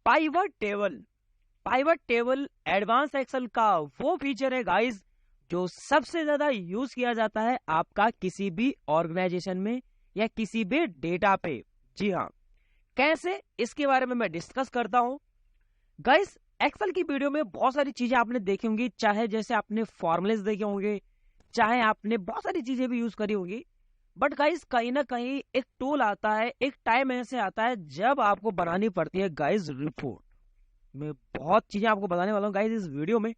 Pivot table. Pivot table advance Excel का वो feature है गाइस जो सबसे ज्यादा यूज किया जाता है आपका किसी भी ऑर्गेनाइजेशन में या किसी भी डेटा पे। जी हाँ, कैसे, इसके बारे में मैं डिस्कस करता हूं। गाइस एक्सेल की वीडियो में बहुत सारी चीजें आपने देखी होंगी, चाहे जैसे आपने फॉर्मुलेस देखे होंगे, चाहे आपने बहुत सारी चीजें भी यूज करी होंगी। बट गाइस कहीं ना कहीं एक टूल आता है, एक टाइम ऐसे आता है जब आपको बनानी पड़ती है गाइस रिपोर्ट। मैं बहुत चीजें आपको बताने वाला हूँ गाइस इस वीडियो में।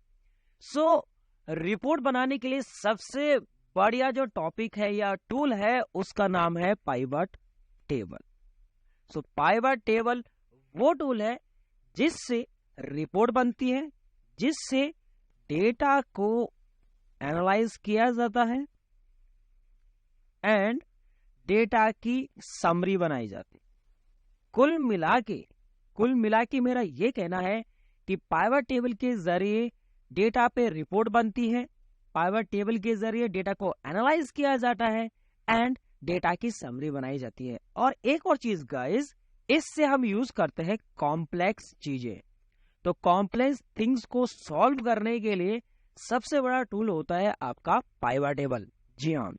सो रिपोर्ट बनाने के लिए सबसे बढ़िया जो टॉपिक है या टूल है उसका नाम है पाइवट टेबल। सो पाइवट टेबल वो टूल है जिससे रिपोर्ट बनती है, जिससे डेटा को एनालाइज किया जाता है एंड डेटा की समरी बनाई जाती है। कुल मिला के मेरा ये कहना है कि पाइवट टेबल के जरिए डेटा पे रिपोर्ट बनती है, पाइवट टेबल के जरिए डेटा को एनालाइज किया जाता है एंड डेटा की समरी बनाई जाती है। और एक और चीज गाइस, इससे हम यूज करते हैं कॉम्प्लेक्स चीजें। तो कॉम्प्लेक्स थिंग्स को सॉल्व करने के लिए सबसे बड़ा टूल होता है आपका पाइवट टेबल। जी हाँ,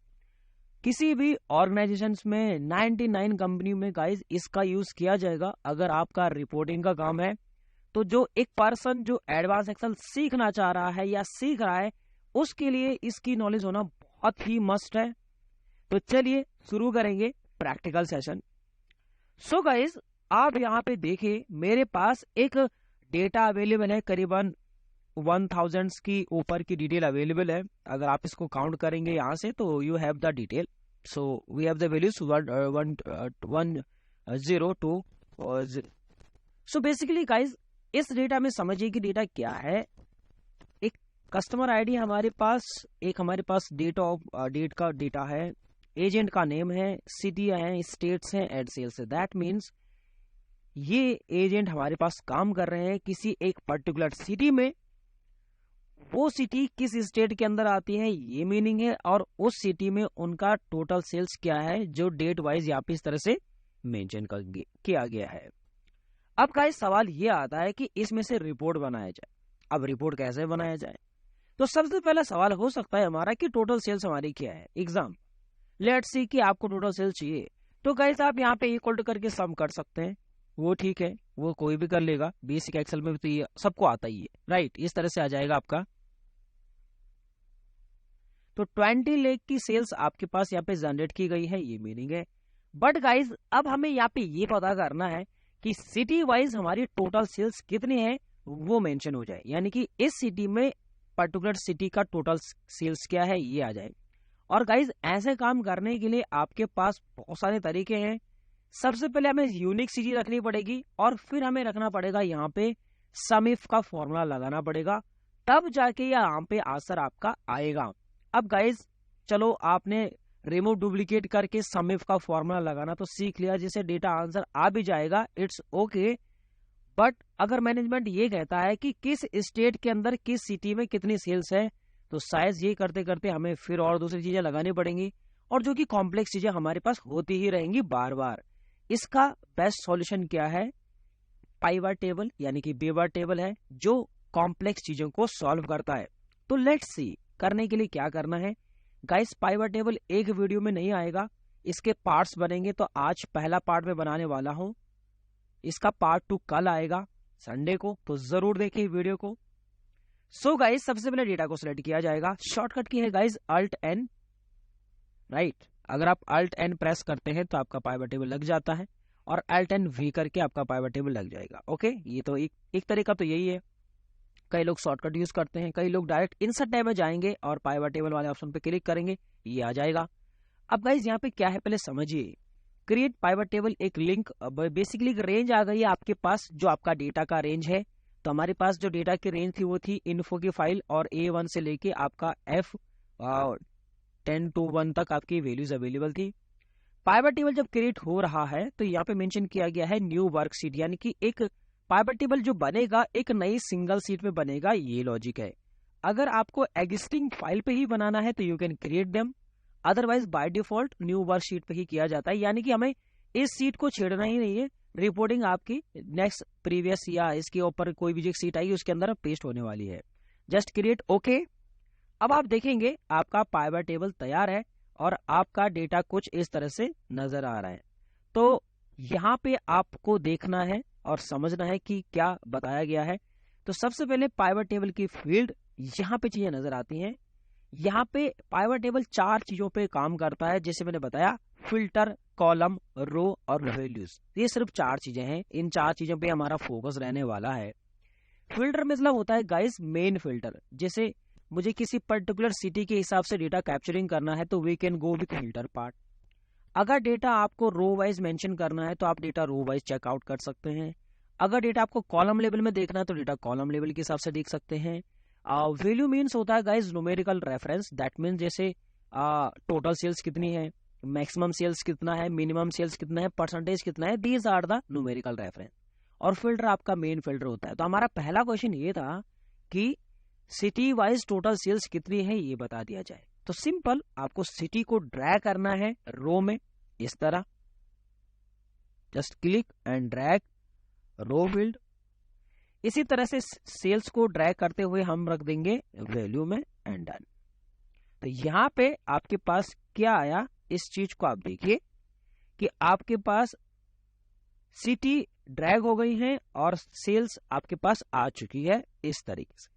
किसी भी ऑर्गेनाइजेशंस में 99 कंपनी में गाइस इसका यूज किया जाएगा। अगर आपका रिपोर्टिंग का काम है तो जो एक पर्सन जो एडवांस एक्सेल सीखना चाह रहा है या सीख रहा है उसके लिए इसकी नॉलेज होना बहुत ही मस्ट है। तो चलिए शुरू करेंगे प्रैक्टिकल सेशन। सो गाइस आप यहाँ पे देखिए, मेरे पास एक डेटा अवेलेबल है, करीबन 1000 की ऊपर की डिटेल अवेलेबल है। अगर आप इसको काउंट करेंगे यहाँ से तो you have the detail. So we have the values 102। So basically guys इस डेटा में समझिए कि डेटा क्या है। एक कस्टमर आईडी हमारे पास, एक हमारे पास डेट का डेटा है, एजेंट का नेम है, सिटी है, स्टेट्स है, एड सेल्स है। दैट मीन्स ये एजेंट हमारे पास काम कर रहे हैं किसी एक पर्टिकुलर सिटी में। वो सिटी किस स्टेट के अंदर आती है ये मीनिंग है, और उस सिटी में उनका टोटल सेल्स क्या है जो डेट वाइज यहाँ पे इस तरह से मेंशन किया गया है। अब गाइस सवाल ये आता है कि इसमें से रिपोर्ट बनाया जाए। अब रिपोर्ट कैसे बनाया जाए? तो सबसे पहला सवाल हो सकता है हमारा कि टोटल सेल्स हमारी क्या है। एग्जाम लेट्स सी कि आपको टोटल सेल्स चाहिए, तो गाइस आप यहाँ पे इक्वल टू करके सम कर सकते हैं। वो ठीक है, वो कोई भी कर लेगा, बेसिक एक्सेल में तो ये सबको आता ही है, राइट। इस तरह से आ जाएगा आपका। तो 20 लाख की सेल्स आपके पास यहाँ पे जनरेट की गई है, ये मीनिंग है। बट गाइज अब हमें यहाँ पे ये पता करना है कि सिटी वाइज हमारी टोटल सेल्स कितनी है वो मेंशन हो जाए, यानी कि इस सिटी में पर्टिकुलर सिटी का टोटल सेल्स क्या है ये आ जाए। और गाइज ऐसे काम करने के लिए आपके पास बहुत सारे तरीके हैं। सबसे पहले हमें यूनिक सिटी रखनी पड़ेगी और फिर हमें रखना पड़ेगा यहाँ पे सम इफ का फॉर्मूला लगाना पड़ेगा, तब जाके यहाँ पे आंसर आपका आएगा। अब गाइज चलो आपने रिमूव डुप्लीकेट करके सम इफ का फॉर्मूला लगाना तो सीख लिया, जिससे डेटा आंसर आ भी जाएगा, इट्स ओके। बट अगर मैनेजमेंट ये कहता है कि किस स्टेट के अंदर किस सिटी में कितनी सेल्स है, तो शायद ये करते करते हमें फिर और दूसरी चीजें लगानी पड़ेंगी, और जो कि कॉम्प्लेक्स चीजें हमारे पास होती ही रहेंगी बार बार। इसका बेस्ट सॉल्यूशन क्या है? पाइवट टेबल, यानी कि बेवर टेबल है जो कॉम्प्लेक्स चीजों को सॉल्व करता है। तो लेट्स सी करने के लिए क्या करना है। गाइस पाइवट टेबल एक वीडियो में नहीं आएगा, इसके पार्ट्स बनेंगे। तो आज पहला पार्ट में बनाने वाला हूं, इसका पार्ट 2 कल आएगा संडे को, तो जरूर देखिए वीडियो को। सो गाइस सबसे पहले डेटा को सिलेक्ट किया जाएगा। शॉर्टकट की है गाइस Alt N, राइट। अगर आप Alt N प्रेस करते हैं तो आपका पाइवट टेबल लग जाता है, और Alt N V करके आपका पाइवट टेबल लग जाएगा। ओके, ये तो एक तरीका तो यही है। कई लोग शॉर्टकट यूज करते हैं, कई लोग डायरेक्ट इंसर्ट टैब में जाएंगे और पाइवट टेबल वाले ऑप्शन पे क्लिक करेंगे, ये आ जाएगा। अब गाइस यहाँ पे क्या है पहले समझिए। क्रिएट पाइवट टेबल एक लिंक, बेसिकली एक रेंज आ गई है आपके पास, जो आपका डेटा का रेंज है। तो हमारे पास जो डेटा की रेंज थी वो थी इन्फो की फाइल, और A1 से लेके आपका F10 to 1 तक आपकी वैल्यूज अवेलेबल थी। पाइवट टेबल जब क्रिएट हो रहा है तो यहाँ पे मेंशन किया गया है न्यू वर्कशीट, यानी कि एक पाइवट टेबल जो बनेगा एक नई सिंगल सीट में बनेगा, ये लॉजिक है। अगर आपको एग्जिस्टिंग फाइल पे ही बनाना है तो you can create them, otherwise by default new worksheet पे ही किया जाता है, यानी कि हमें इस सीट को छेड़ना ही नहीं है, रिपोर्टिंग आपकी नेक्स्ट प्रीवियस या इसके ऊपर कोई भी जो सीट आएगी उसके अंदर पेस्ट होने वाली है। Just create okay. अब आप देखेंगे आपका पाइवट टेबल तैयार है और आपका डेटा कुछ इस तरह से नजर आ रहा है। तो यहाँ पे आपको देखना है और समझना है कि क्या बताया गया है। तो सबसे पहले पाइवट टेबल की फील्ड, यहाँ पे चीजें नजर आती हैं। यहाँ पे पाइवट टेबल 4 चीजों पे काम करता है, जैसे मैंने बताया, फिल्टर, कॉलम, रो और वैल्यूज। ये सिर्फ 4 चीजें हैं, इन 4 चीजों पे हमारा फोकस रहने वाला है। फिल्टर मतलब होता है गाइस मेन फिल्टर। जैसे मुझे किसी पर्टिकुलर सिटी के हिसाब से डेटा कैप्चरिंग करना है तो we can go with filter part. अगर डेटा आपको रो वाइज मेंशन करना है तो आप डेटा रो वाइज चेकआउट कर सकते हैं। अगर डेटा आपको कॉलम लेवल में देखना है तो डेटा कॉलम लेवल के हिसाब से देख सकते हैं। वैल्यू मीन्स होता है guys numerical reference. That means जैसे टोटल सेल्स कितनी है, मैक्सिमम सेल्स कितना है, मिनिमम सेल्स कितना है, परसेंटेज कितना है, these are the numerical reference. और फिल्टर आपका मेन फिल्टर होता है। तो हमारा पहला क्वेश्चन ये था कि सिटी वाइज टोटल सेल्स कितनी है ये बता दिया जाए। तो सिंपल, आपको सिटी को ड्रैग करना है रो में इस तरह, just click and drag row field. इसी तरह से सेल्स को ड्रैग करते हुए हम रख देंगे वैल्यू में एंड डन। तो यहां पे आपके पास क्या आया, इस चीज को आप देखिए कि आपके पास सिटी ड्रैग हो गई है और सेल्स आपके पास आ चुकी है इस तरीके से।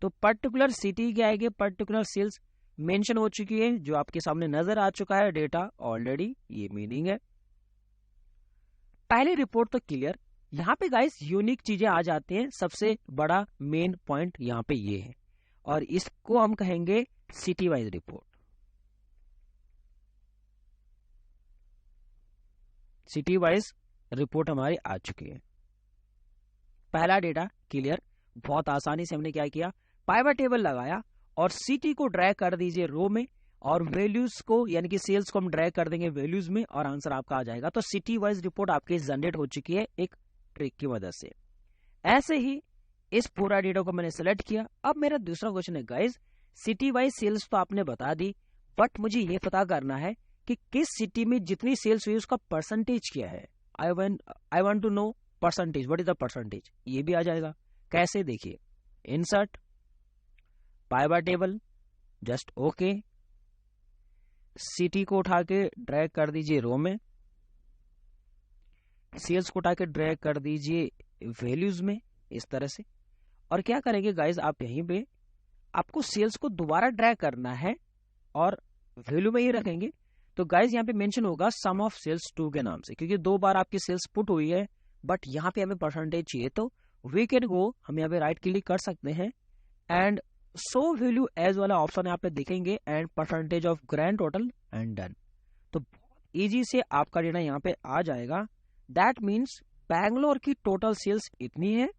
तो पर्टिकुलर सिटी क्या आएगी, पर्टिकुलर सेल्स मेंशन हो चुकी है, जो आपके सामने नजर आ चुका है डेटा ऑलरेडी, ये मीनिंग है। पहली रिपोर्ट तो क्लियर। यहाँ पे गाइस यूनिक चीजें आ जाती हैं। सबसे बड़ा मेन पॉइंट यहाँ पे ये है और इसको हम कहेंगे city wise report. City wise report हमारी आ चुकी है। पहला डेटा क्लियर। बहुत आसानी से हमने क्या किया, पाइवट टेबल लगाया और सिटी को ड्रैग कर दीजिए रो में और वैल्यूज को यानी कि सेल्स को हम ड्रैग कर देंगे वैल्यूज में और आंसर आपका आ जाएगा। तो सिटी वाइज रिपोर्ट आपकी जनरेट हो चुकी है एक ट्रिक की मदद से। ऐसे ही इस पूरा डेटा को मैंने सेलेक्ट किया। अब मेरा दूसरा क्वेश्चन है गाइस, सिटी वाइज सेल्स तो आपने बता दी, बट मुझे ये पता करना है कि किस सिटी में जितनी सेल्स हुई उसका परसेंटेज क्या है। I want to know percentage, what is the percentage. ये भी आ जाएगा। कैसे, देखिए, insert pivot table, just okay. City को उठा के ड्रैग कर दीजिए रो में, सेल्स को उठा के ड्रैग कर दीजिए वैल्यूज में इस तरह से। और क्या करेंगे गाइस, आप यहीं पे आपको सेल्स को दोबारा ड्रैग करना है और वैल्यू में ही रखेंगे। तो गाइस यहाँ पे मेंशन होगा सम ऑफ सेल्स 2 के नाम से, क्योंकि 2 बार आपकी सेल्स पुट हुई है, बट यहाँ पे हमें परसेंटेज चाहिए। तो वी कैन गो, हम यहाँ पे राइट क्लिक कर सकते हैं एंड शो वैल्यू एज वाला ऑप्शन यहाँ पे देखेंगे and percentage of grand total and done. तो बहुत इजी से आपका डेटा यहाँ पे आ जाएगा। दैट मीन्स बैंगलोर की टोटल सेल्स इतनी है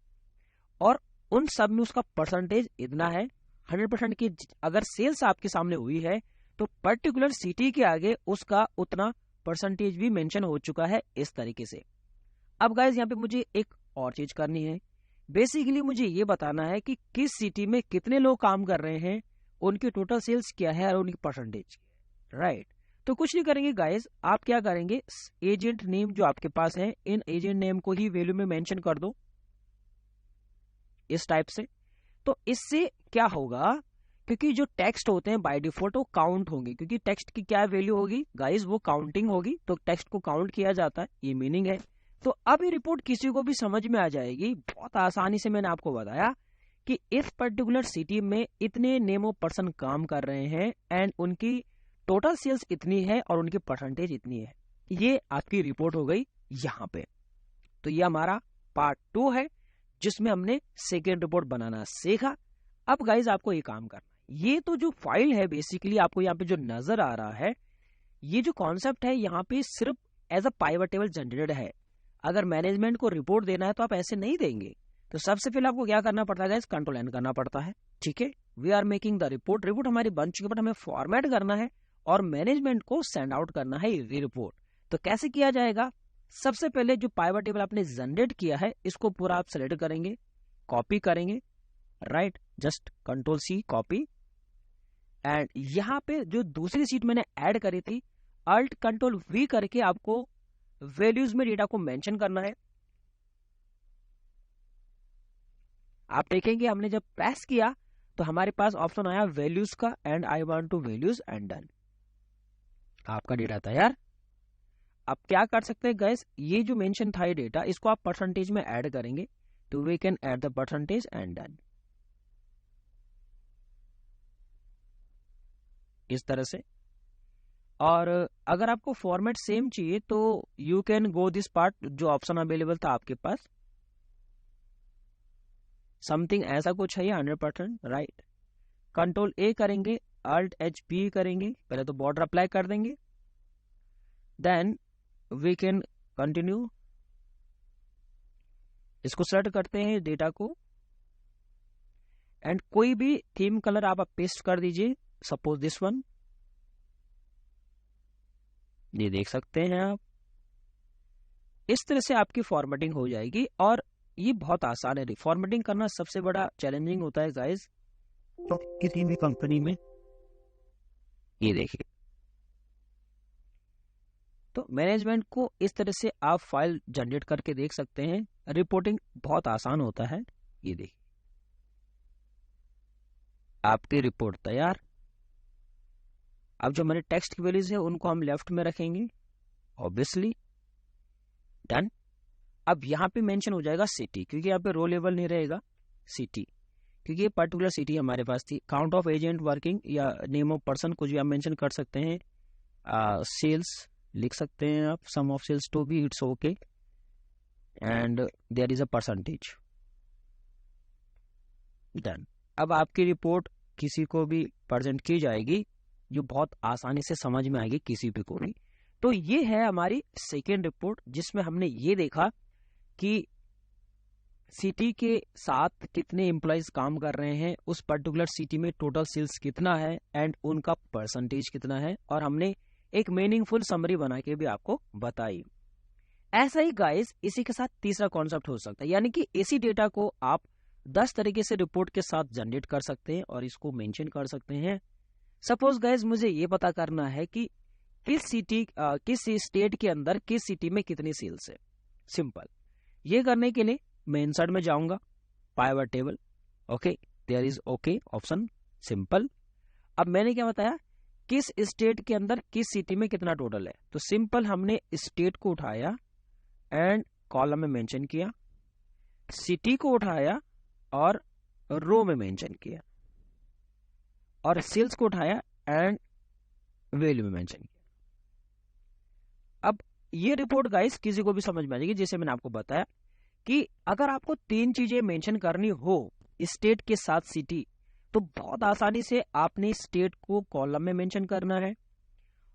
और उन सब में उसका परसेंटेज इतना है। 100% की अगर सेल्स आपके सामने हुई है तो पर्टिकुलर सिटी के आगे उसका उतना परसेंटेज भी मेंशन हो चुका है इस तरीके से। अब गाइस यहाँ पे मुझे एक और चीज करनी है। बेसिकली मुझे ये बताना है कि किस सिटी में कितने लोग काम कर रहे हैं, उनकी टोटल सेल्स क्या है और उनकी परसेंटेज क्या है, राइट। तो कुछ नहीं करेंगे गाइस, आप क्या करेंगे, एजेंट नेम जो आपके पास है, इन एजेंट नेम को ही वैल्यू में मेंशन कर दो इस टाइप से। तो इससे क्या होगा, क्योंकि जो टेक्स्ट होते हैं बाय डिफॉल्ट वो काउंट होंगे, क्योंकि टेक्स्ट की क्या वैल्यू होगी गाइस, वो काउंटिंग होगी, तो टेक्स्ट को काउंट किया जाता है, ये मीनिंग है। तो अब ये रिपोर्ट किसी को भी समझ में आ जाएगी। बहुत आसानी से मैंने आपको बताया कि इस पर्टिकुलर सिटी में इतने नेमो पर्सन काम कर रहे हैं एंड उनकी टोटल सेल्स इतनी है और उनकी परसेंटेज इतनी है। ये आपकी रिपोर्ट हो गई यहाँ पे। तो ये हमारा पार्ट 2 है जिसमें हमने सेकेंड रिपोर्ट बनाना सीखा। अब गाइज आपको ये काम करना है, ये तो जो फाइल है बेसिकली आपको यहाँ पे जो नजर आ रहा है, ये जो कॉन्सेप्ट है यहाँ पे सिर्फ as a pivot table generated है। अगर मैनेजमेंट को रिपोर्ट देना है तो आप ऐसे नहीं देंगे। तो सबसे पहले आपको क्या करना पड़ता है, कंट्रोल एन करना पड़ता है, ठीक है। We are making the report, report हमारी बन चुकी है, बट हमें फॉर्मेट करना है और मैनेजमेंट को सेंड आउट करना है ये रिपोर्ट। तो कैसे किया जाएगा, सबसे पहले जो पाइवट टेबल आपने जनरेट किया है इसको पूरा आप सेलेक्ट करेंगे, कॉपी करेंगे, right, just control C copy. And यहाँ पे जो दूसरी सीट मैंने ऐड करी थी, अल्ट कंट्रोल वी करके आपको वैल्यूज में डेटा को मेंशन करना है। आप देखेंगे हमने जब प्रेस किया तो हमारे पास ऑप्शन आया वैल्यूज का, and I want to values and done. आपका डेटा तैयार। अब क्या कर सकते हैं गाइस, ये जो मेंशन था ये डेटा, इसको आप परसेंटेज में ऐड करेंगे, तो we can add the percentage and done. इस तरह से। और अगर आपको फॉर्मेट सेम चाहिए तो you can go this part, जो ऑप्शन अवेलेबल था आपके पास, समथिंग ऐसा कुछ है, 100% राइट। कंट्रोल ए करेंगे, अल्ट एच पी करेंगे, पहले तो बॉर्डर अप्लाई कर देंगे, देन वी कैन कंटिन्यू। इसको सेलेक्ट करते हैं डेटा को, एंड कोई भी थीम कलर आप पेस्ट कर दीजिए, सपोज दिस वन। ये देख सकते हैं आप, इस तरह से आपकी फॉर्मेटिंग हो जाएगी। और ये बहुत आसान है, फॉर्मेटिंग करना सबसे बड़ा चैलेंजिंग होता है गाइस किसी भी कंपनी में। ये देखिए, तो मैनेजमेंट को इस तरह से आप फाइल जनरेट करके देख सकते हैं, रिपोर्टिंग बहुत आसान होता है। ये देखिए, आपकी रिपोर्ट तैयार। अब जो हमारे टेक्स्ट की वैल्यूज है उनको हम लेफ्ट में रखेंगे, ऑब्वियसली डन। अब यहाँ पे मेंशन हो जाएगा सिटी, क्योंकि यहाँ पे रो लेवल नहीं रहेगा, सिटी, क्योंकि ये पर्टिकुलर सिटी हमारे पास थी। काउंट ऑफ एजेंट वर्किंग या नेम ऑफ पर्सन कुछ भी आप मेंशन कर सकते हैं। सेल्स लिख सकते हैं आप, some of cells to be, it's okay, and there is a percentage, done. अब आपकी रिपोर्ट किसी को भी प्रेजेंट की जाएगी, जो बहुत आसानी से समझ में आएगी किसी भी को भी। तो ये है हमारी सेकेंड रिपोर्ट, जिसमें हमने ये देखा कि सिटी के साथ कितने एम्प्लॉयज काम कर रहे हैं, उस पर्टिकुलर सिटी में टोटल सेल्स कितना है, एंड उनका परसेंटेज कितना है, और हमने एक मीनिंगफुल समरी बना के भी आपको बताई। ऐसा ही गाइस इसी के साथ तीसरा कॉन्सेप्ट हो सकता है, यानी कि इसी डेटा को आप 10 तरीके से रिपोर्ट के साथ जनरेट कर सकते हैं और इसको मेंशन कर सकते हैं। सपोज गाइस मुझे ये पता करना है कि किस स्टेट के अंदर किस सिटी में कितनी सेल्स है। सिंपल, ये करने के लिए मैं इंसर्ट में जाऊंगा, pivot table, okay, there is okay option, simple. अब मैंने क्या बताया, किस स्टेट के अंदर किस सिटी में कितना टोटल है, तो सिंपल हमने स्टेट को उठाया एंड कॉलम में मेंशन किया, सिटी को उठाया और रो में मेंशन किया, और सेल्स को उठाया एंड वैल्यू में मेंशन किया। अब ये रिपोर्ट गाइस किसी को भी समझ में आ जाएगी, जैसे मैंने आपको बताया कि अगर आपको 3 चीजें मेंशन करनी हो स्टेट के साथ सिटी, तो बहुत आसानी से आपने स्टेट को कॉलम में मेंशन करना है,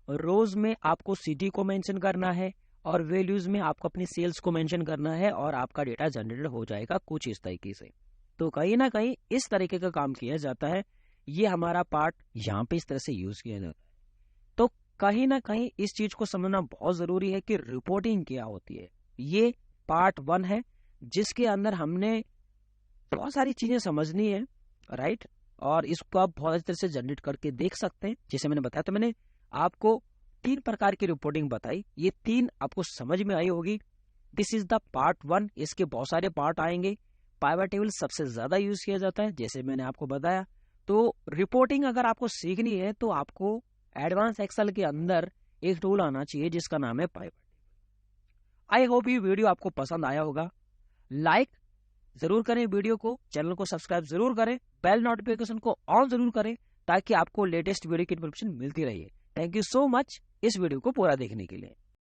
रोज में आपको सिटी को मेंशन करना है, और वैल्यूज में आपको अपनी सेल्स को मेंशन करना है, और आपका डेटा जनरेट हो जाएगा कुछ इस तरीके से। तो कहीं ना कहीं इस तरीके का काम किया जाता है। ये हमारा पार्ट यहाँ पे इस तरह से यूज किया जाता है। तो कहीं ना कहीं इस चीज को समझना बहुत जरूरी है कि रिपोर्टिंग क्या होती है। ये पार्ट 1 है, जिसके अंदर हमने बहुत सारी चीजें समझनी है, राइट, और इसको आप बहुत अच्छी तरह से जनरेट करके देख सकते हैं। जैसे मैंने बताया, तो मैंने आपको 3 प्रकार की रिपोर्टिंग बताई, ये 3 आपको समझ में आई होगी। दिस इज द पार्ट 1, इसके बहुत सारे पार्ट आएंगे। पाइवट टेबल सबसे ज्यादा यूज किया जाता है, जैसे मैंने आपको बताया। तो रिपोर्टिंग अगर आपको सीखनी है तो आपको एडवांस एक्सेल के अंदर एक टूल आना चाहिए जिसका नाम है पाइवट टेबल। आई होप ये वीडियो आपको पसंद आया होगा। लाइक जरूर करें वीडियो को, चैनल को सब्सक्राइब जरूर करें, बेल नोटिफिकेशन को ऑन जरूर करें, ताकि आपको लेटेस्ट वीडियो की इन्फॉर्मेशन मिलती रहे। थैंक यू सो मच इस वीडियो को पूरा देखने के लिए।